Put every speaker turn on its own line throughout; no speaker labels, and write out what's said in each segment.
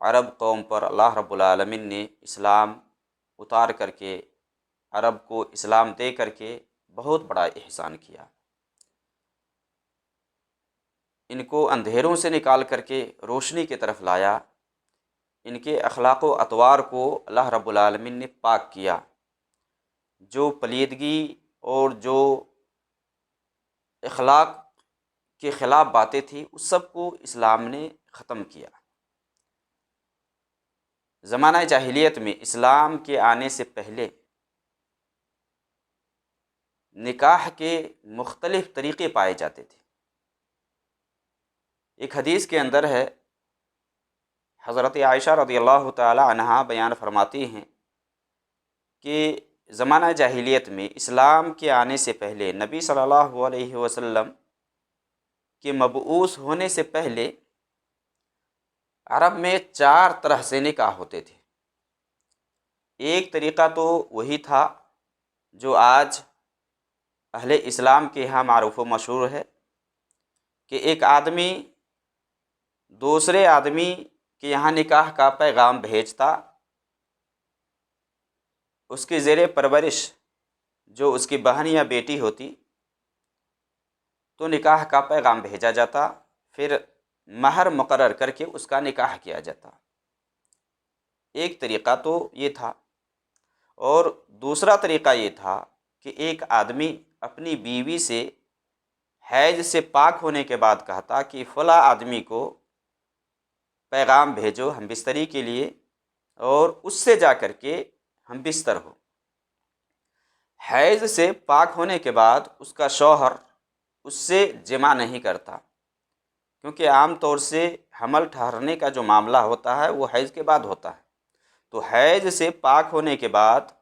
عرب قوم پر اللہ رب العالمین نے اسلام اتار کر کے، عرب کو اسلام دے کر کے بہت بڑا احسان کیا۔ ان کو اندھیروں سے نکال کر کے روشنی کی طرف لایا، ان کے اخلاق و اطوار کو اللہ رب العالمین نے پاک کیا، جو پلیدگی اور جو اخلاق کے خلاف باتیں تھیں اس سب کو اسلام نے ختم کیا۔ زمانہ جاہلیت میں اسلام کے آنے سے پہلے نکاح کے مختلف طریقے پائے جاتے تھے۔ ایک حدیث کے اندر ہے، حضرت عائشہ رضی اللہ تعالی عنہا بیان فرماتی ہیں کہ زمانہ جاہلیت میں اسلام کے آنے سے پہلے، نبی صلی اللہ علیہ وسلم کے مبعوث ہونے سے پہلے عرب میں 4 طرح سے نکاح ہوتے تھے۔ ایک طریقہ تو وہی تھا جو آج اہل اسلام کے یہاں معروف و مشہور ہے، کہ ایک آدمی دوسرے آدمی کے یہاں نکاح کا پیغام بھیجتا، اس کی زیر پرورش جو اس کی بہن یا بیٹی ہوتی تو نکاح کا پیغام بھیجا جاتا، پھر مہر مقرر کر کے اس کا نکاح کیا جاتا۔ ایک طریقہ تو یہ تھا، اور دوسرا طریقہ یہ تھا کہ ایک آدمی اپنی بیوی سے حیض سے پاک ہونے کے بعد کہتا کہ فلاں آدمی کو پیغام بھیجو ہم بستری کے لیے، اور اس سے جا کر کے ہم بستر ہو۔ حیض سے پاک ہونے کے بعد اس کا شوہر اس سے جمع نہیں کرتا، کیونکہ عام طور سے حمل ٹھہرنے کا جو معاملہ ہوتا ہے وہ حیض کے بعد ہوتا ہے۔ تو حیض سے پاک ہونے کے بعد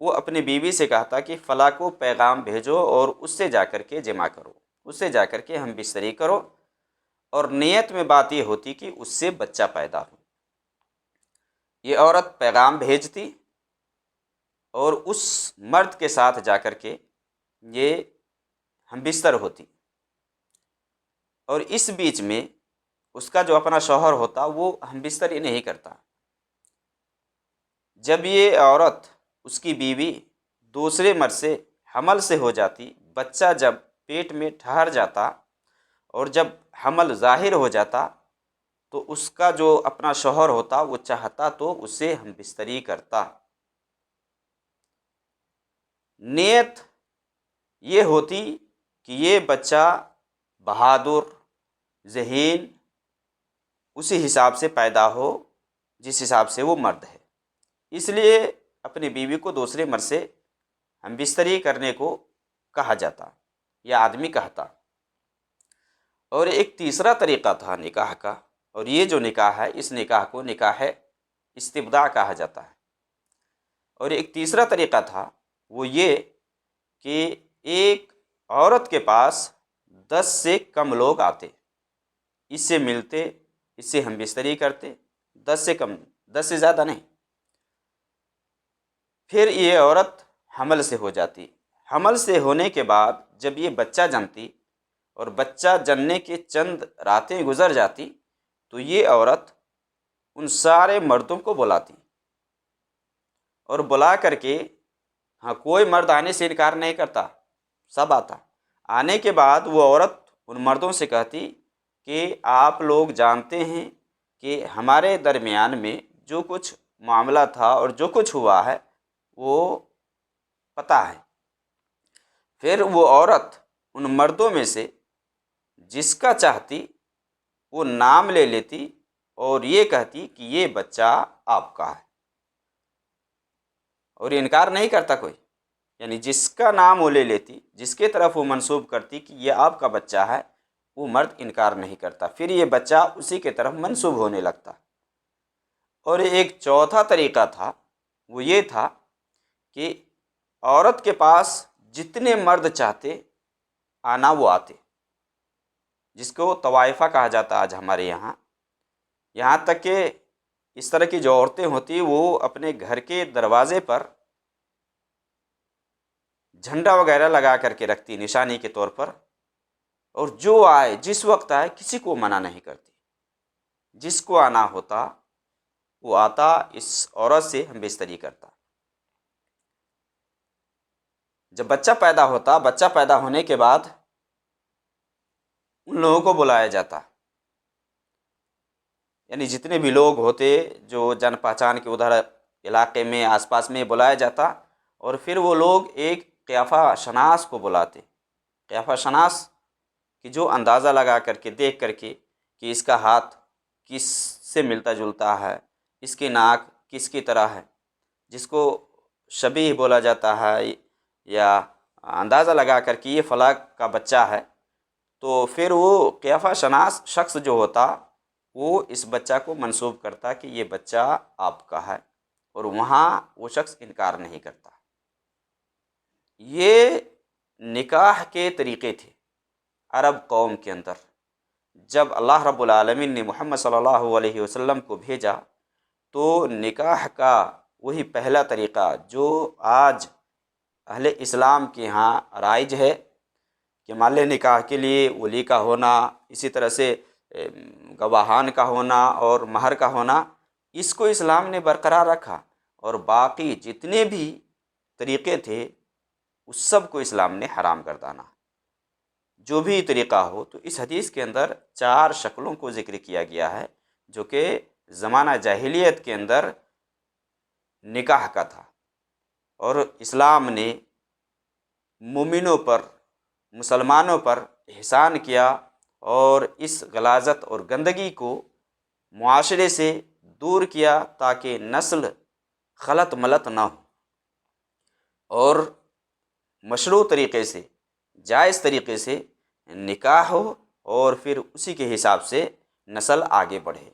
وہ اپنی بیوی سے کہتا کہ فلاں کو پیغام بھیجو اور اس سے جا کر کے جمع کرو، اس سے جا کر کے ہم بستری کرو، اور نیت میں بات یہ ہوتی کہ اس سے بچہ پیدا ہو۔ یہ عورت پیغام بھیجتی اور اس مرد کے ساتھ جا کر کے یہ ہم بستر ہوتی، اور اس بیچ میں اس کا جو اپنا شوہر ہوتا وہ ہم بستری نہیں کرتا۔ جب یہ عورت، اس کی بیوی، دوسرے مرد سے حمل سے ہو جاتی، بچہ جب پیٹ میں ٹھہر جاتا اور جب حمل ظاہر ہو جاتا، تو اس کا جو اپنا شوہر ہوتا وہ چاہتا تو اسے ہم بستری کرتا۔ نیت یہ ہوتی کہ یہ بچہ بہادر، ذہین، اسی حساب سے پیدا ہو جس حساب سے وہ مرد ہے، اس لیے اپنی بیوی کو دوسرے مرد سے ہم بستری کرنے کو کہا جاتا یا آدمی کہتا۔ اور ایک تیسرا طریقہ تھا نکاح کا، اور یہ جو نکاح ہے اس نکاح کو نکاح استبداع کہا جاتا ہے۔ اور ایک تیسرا طریقہ تھا وہ یہ کہ ایک عورت کے پاس 10 سے کم لوگ آتے، اس سے ملتے، اس سے ہم بستری کرتے، 10 سے کم، 10 سے زیادہ نہیں۔ پھر یہ عورت حمل سے ہو جاتی، حمل سے ہونے کے بعد جب یہ بچہ جنتی اور بچہ جننے کے چند راتیں گزر جاتی، تو یہ عورت ان سارے مردوں کو بلاتی، اور بلا کر کے، ہاں کوئی مرد آنے سے انکار نہیں کرتا، سب آتا۔ آنے کے بعد وہ عورت ان مردوں سے کہتی کہ آپ لوگ جانتے ہیں کہ ہمارے درمیان میں جو کچھ معاملہ تھا اور جو کچھ ہوا ہے وہ پتہ ہے۔ پھر وہ عورت ان مردوں میں سے جس کا چاہتی وہ نام لے لیتی اور یہ کہتی کہ یہ بچہ آپ کا ہے، اور انکار نہیں کرتا کوئی، یعنی جس کا نام وہ لے لیتی، جس کے طرف وہ منسوب کرتی کہ یہ آپ کا بچہ ہے، وہ مرد انکار نہیں کرتا، پھر یہ بچہ اسی کے طرف منسوب ہونے لگتا۔ اور ایک چوتھا طریقہ تھا وہ یہ تھا کہ عورت کے پاس جتنے مرد چاہتے آنا وہ آتے، جس کو طوائفہ کہا جاتا آج ہمارے یہاں۔ یہاں تک کہ اس طرح کی جو عورتیں ہوتی وہ اپنے گھر کے دروازے پر جھنڈا وغیرہ لگا کر کے رکھتی نشانی کے طور پر، اور جو آئے جس وقت آئے کسی کو منع نہیں کرتی، جس کو آنا ہوتا وہ آتا اس عورت سے ہم بستری کرتا۔ جب بچہ پیدا ہوتا، بچہ پیدا ہونے کے بعد ان لوگوں کو بلایا جاتا، یعنی جتنے بھی لوگ ہوتے جو جان پہچان کے ادھر علاقے میں آس پاس میں بلایا جاتا، اور پھر وہ لوگ ایک قیافہ شناس کو بلاتے۔ قیافہ شناس کہ جو اندازہ لگا کر کے دیکھ کر کے کہ اس کا ہاتھ کس سے ملتا جلتا ہے، اس کی ناک کس کی طرح ہے، جس کو شبیہ بولا جاتا ہے، یا اندازہ لگا کر کے یہ فلاں کا بچہ ہے، تو پھر وہ قیافہ شناس شخص جو ہوتا وہ اس بچہ کو منسوب کرتا کہ یہ بچہ آپ کا ہے، اور وہاں وہ شخص انکار نہیں کرتا۔ یہ نکاح کے طریقے تھے عرب قوم کے اندر۔ جب اللہ رب العالمین نے محمد صلی اللہ علیہ وسلم کو بھیجا تو نکاح کا وہی پہلا طریقہ جو آج اہل اسلام کے ہاں رائج ہے کہ مال نکاح کے لیے ولی کا ہونا، اسی طرح سے گواہان کا ہونا اور مہر کا ہونا، اس کو اسلام نے برقرار رکھا، اور باقی جتنے بھی طریقے تھے اس سب کو اسلام نے حرام کر دانا۔ جو بھی طریقہ ہو، تو اس حدیث کے اندر 4 شکلوں کو ذکر کیا گیا ہے جو کہ زمانہ جاہلیت کے اندر نکاح کا تھا، اور اسلام نے مومنوں پر، مسلمانوں پر احسان کیا، اور اس غلاظت اور گندگی کو معاشرے سے دور کیا تاکہ نسل خلط ملط نہ ہو، اور مشروع طریقے سے، جائز طریقے سے نکاح ہو، اور پھر اسی کے حساب سے نسل آگے بڑھے۔